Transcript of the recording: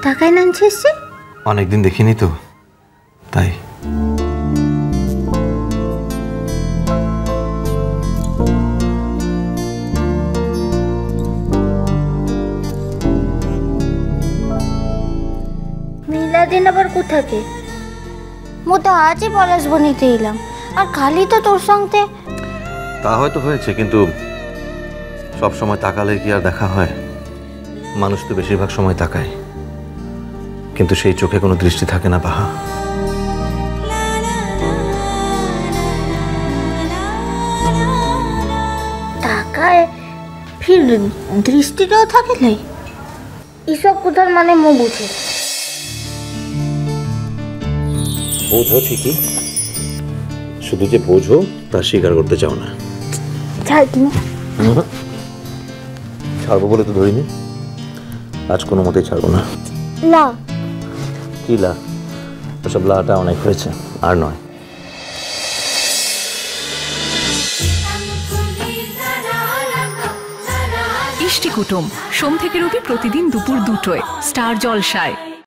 টাকায় নামছিস? অনেকদিন দেখিনি তো, তাই। মিলাদিন আবার কোথাকে? মু তো আজই পলাশ বনিতে এলাম, আর খালি তো তোর সঙ্গে। তা হয়তো হয়েছে, কিন্তু সব সময় তাকালে কি আর দেখা হয়? মানুষ তো বেশিরভাগ সময় তাকায়, কিন্তু সেই চোখে কোনো দৃষ্টি থাকে না বাহা। তাকায় ফির দৃষ্টিটাও থাকে নাই, এসব কোথার মানে মু বুঝে। বোঝো ঠিকই, শুধু যে বোঝো তা স্বীকার করতে চাও না। ছাড়বো বলে তো ধরিনি, আজ কোনো মতেই ছাড়বো না। না কি লা? ওসব লাটা অনেক হয়েছে, আর নয়। ইষ্টি কুটুম সোম থেকে রবি প্রতিদিন দুপুর 2টায় স্টার জলসায়।